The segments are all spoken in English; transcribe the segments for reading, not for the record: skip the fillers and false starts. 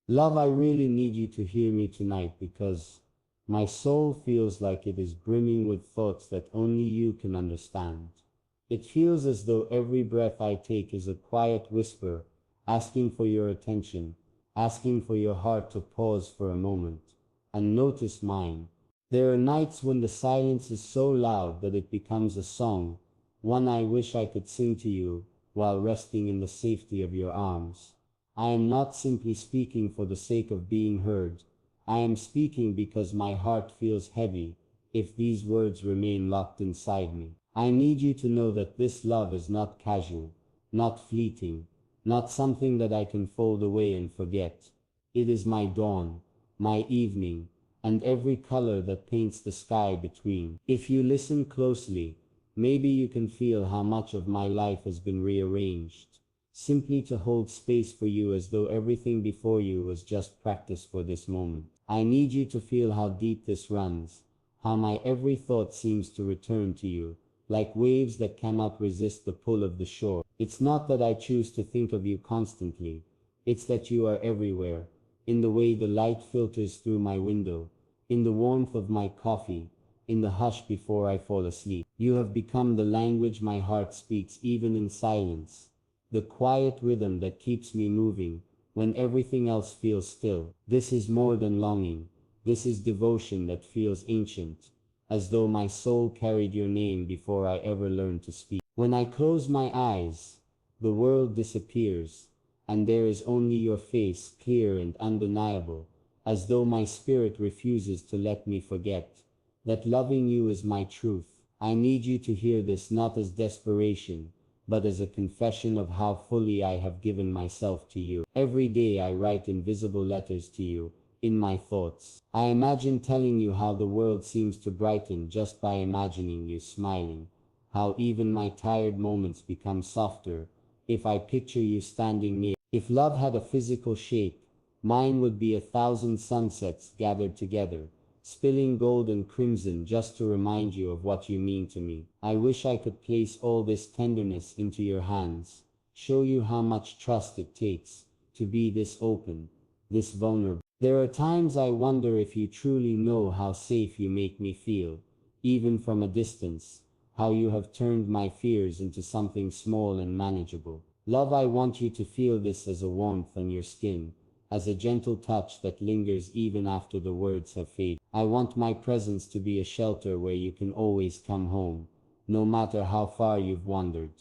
Love, I really need you to hear me tonight because my soul feels like it is brimming with thoughts that only you can understand. It feels as though every breath I take is a quiet whisper, asking for your attention, asking for your heart to pause for a moment and notice mine. There are nights when the silence is so loud that it becomes a song, one I wish I could sing to you while resting in the safety of your arms. I am not simply speaking for the sake of being heard. I am speaking because my heart feels heavy if these words remain locked inside me. I need you to know that this love is not casual, not fleeting, not something that I can fold away and forget. It is my dawn, my evening, and every color that paints the sky between. If you listen closely, maybe you can feel how much of my life has been rearranged, simply to hold space for you as though everything before you was just practice for this moment. I need you to feel how deep this runs, how my every thought seems to return to you, like waves that cannot resist the pull of the shore. It's not that I choose to think of you constantly, it's that you are everywhere, in the way the light filters through my window, in the warmth of my coffee, in the hush before I fall asleep. You have become the language my heart speaks even in silence, the quiet rhythm that keeps me moving when everything else feels still. This is more than longing. This is devotion that feels ancient, as though my soul carried your name before I ever learned to speak. When I close my eyes, the world disappears, and there is only your face, clear and undeniable, as though my spirit refuses to let me forget that loving you is my truth. I need you to hear this not as desperation, but as a confession of how fully I have given myself to you. Every day I write invisible letters to you, in my thoughts. I imagine telling you how the world seems to brighten just by imagining you smiling, how even my tired moments become softer if I picture you standing near. If love had a physical shape, mine would be 1,000 sunsets gathered together, spilling gold and crimson just to remind you of what you mean to me. I wish I could place all this tenderness into your hands, show you how much trust it takes to be this open, this vulnerable. There are times I wonder if you truly know how safe you make me feel, even from a distance, how you have turned my fears into something small and manageable. Love, I want you to feel this as a warmth on your skin, as a gentle touch that lingers even after the words have faded. I want my presence to be a shelter where you can always come home, no matter how far you've wandered.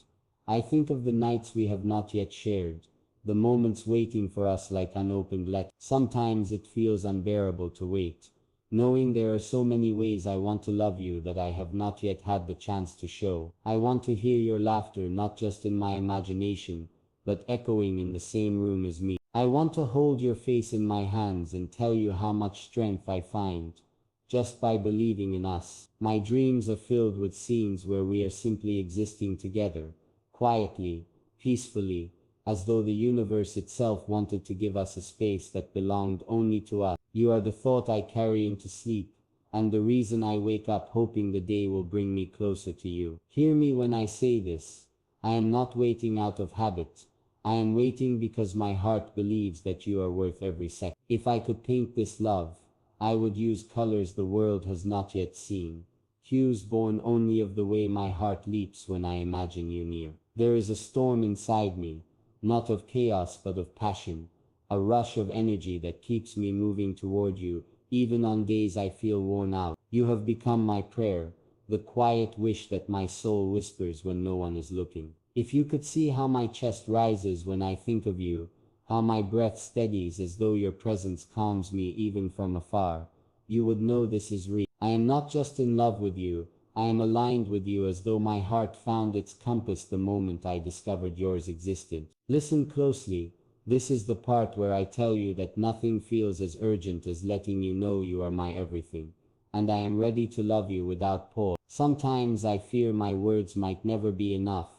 I think of the nights we have not yet shared, the moments waiting for us like unopened letters. Sometimes it feels unbearable to wait, knowing there are so many ways I want to love you that I have not yet had the chance to show. I want to hear your laughter not just in my imagination, but echoing in the same room as me. I want to hold your face in my hands and tell you how much strength I find just by believing in us. My dreams are filled with scenes where we are simply existing together, quietly, peacefully, as though the universe itself wanted to give us a space that belonged only to us. You are the thought I carry into sleep, and the reason I wake up hoping the day will bring me closer to you. Hear me when I say this. I am not waiting out of habit. I am waiting because my heart believes that you are worth every second. If I could paint this love, I would use colors the world has not yet seen, hues born only of the way my heart leaps when I imagine you near. There is a storm inside me, not of chaos but of passion, a rush of energy that keeps me moving toward you, even on days I feel worn out. You have become my prayer, the quiet wish that my soul whispers when no one is looking. If you could see how my chest rises when I think of you, how my breath steadies as though your presence calms me even from afar, you would know this is real. I am not just in love with you, I am aligned with you as though my heart found its compass the moment I discovered yours existed. Listen closely. This is the part where I tell you that nothing feels as urgent as letting you know you are my everything, and I am ready to love you without pause. Sometimes I fear my words might never be enough,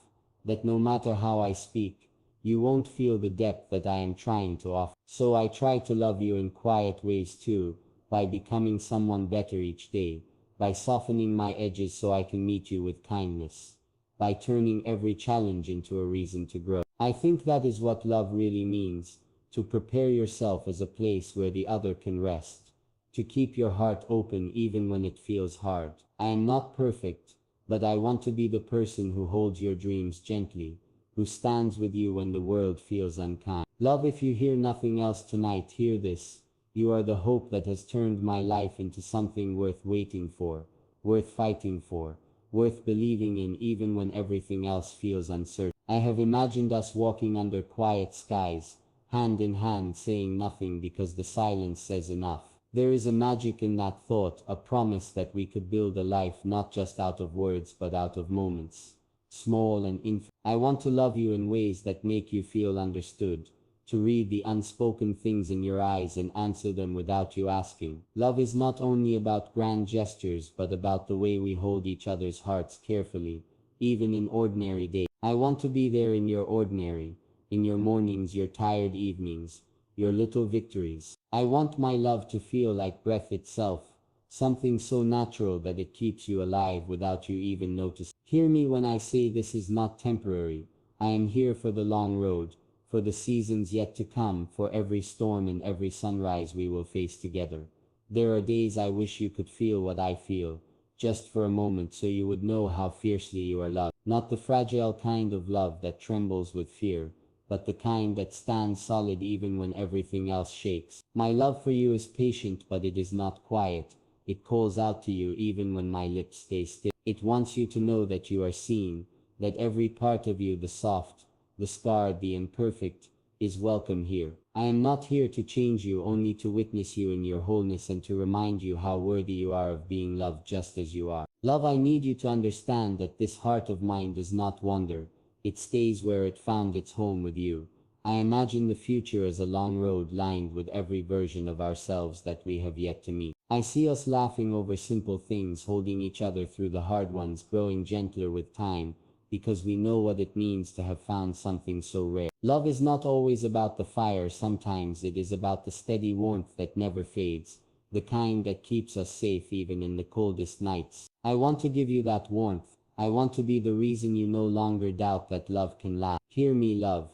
that no matter how I speak, you won't feel the depth that I am trying to offer. So I try to love you in quiet ways too, by becoming someone better each day, by softening my edges so I can meet you with kindness, by turning every challenge into a reason to grow. I think that is what love really means, to prepare yourself as a place where the other can rest, to keep your heart open even when it feels hard. I am not perfect, but I want to be the person who holds your dreams gently, who stands with you when the world feels unkind. Love, if you hear nothing else tonight, hear this. You are the hope that has turned my life into something worth waiting for, worth fighting for, worth believing in even when everything else feels uncertain. I have imagined us walking under quiet skies, hand in hand, saying nothing because the silence says enough. There is a magic in that thought, a promise that we could build a life not just out of words but out of moments, small and infinite. I want to love you in ways that make you feel understood, to read the unspoken things in your eyes and answer them without you asking. Love is not only about grand gestures but about the way we hold each other's hearts carefully, even in ordinary days. I want to be there in your ordinary, in your mornings, your tired evenings, your little victories. I want my love to feel like breath itself, something so natural that it keeps you alive without you even noticing. Hear me when I say this is not temporary. I am here for the long road, for the seasons yet to come, for every storm and every sunrise we will face together. There are days I wish you could feel what I feel, just for a moment, so you would know how fiercely you are loved. Not the fragile kind of love that trembles with fear, but the kind that stands solid even when everything else shakes. My love for you is patient, but it is not quiet. It calls out to you even when my lips stay still. It wants you to know that you are seen, that every part of you, the soft, the scarred, the imperfect, is welcome here. I am not here to change you, only to witness you in your wholeness and to remind you how worthy you are of being loved just as you are. Love, I need you to understand that this heart of mine does not wander. It stays where it found its home, with you. I imagine the future as a long road lined with every version of ourselves that we have yet to meet. I see us laughing over simple things, holding each other through the hard ones, growing gentler with time, because we know what it means to have found something so rare. Love is not always about the fire, sometimes it is about the steady warmth that never fades, the kind that keeps us safe even in the coldest nights. I want to give you that warmth. I want to be the reason you no longer doubt that love can last. Hear me, love.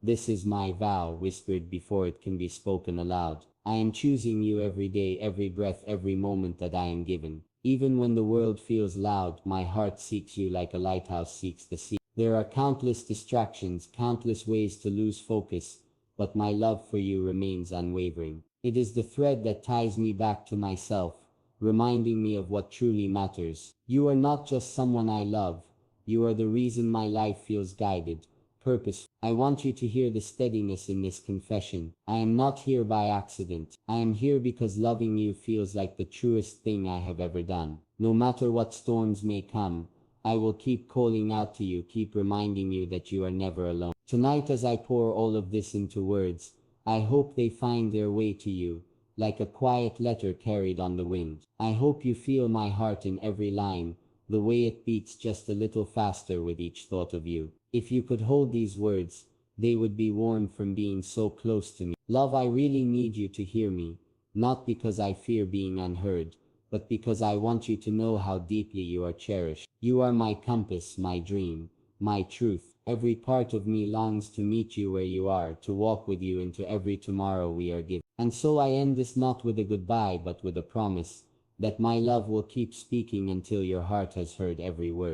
This is my vow, whispered before it can be spoken aloud. I am choosing you every day, every breath, every moment that I am given. Even when the world feels loud, my heart seeks you like a lighthouse seeks the sea. There are countless distractions, countless ways to lose focus, but my love for you remains unwavering. It is the thread that ties me back to myself, reminding me of what truly matters. You are not just someone I love, you are the reason my life feels guided, purposeful. I want you to hear the steadiness in this confession. I am not here by accident. I am here because loving you feels like the truest thing I have ever done. No matter what storms may come, I will keep calling out to you, keep reminding you that you are never alone. Tonight, as I pour all of this into words, I hope they find their way to you, like a quiet letter carried on the wind. I hope you feel my heart in every line, the way it beats just a little faster with each thought of you. If you could hold these words, they would be warm from being so close to me. Love, I really need you to hear me, not because I fear being unheard, but because I want you to know how deeply you are cherished. You are my compass, my dream, my truth. Every part of me longs to meet you where you are, to walk with you into every tomorrow we are given. And so I end this not with a goodbye but with a promise that my love will keep speaking until your heart has heard every word.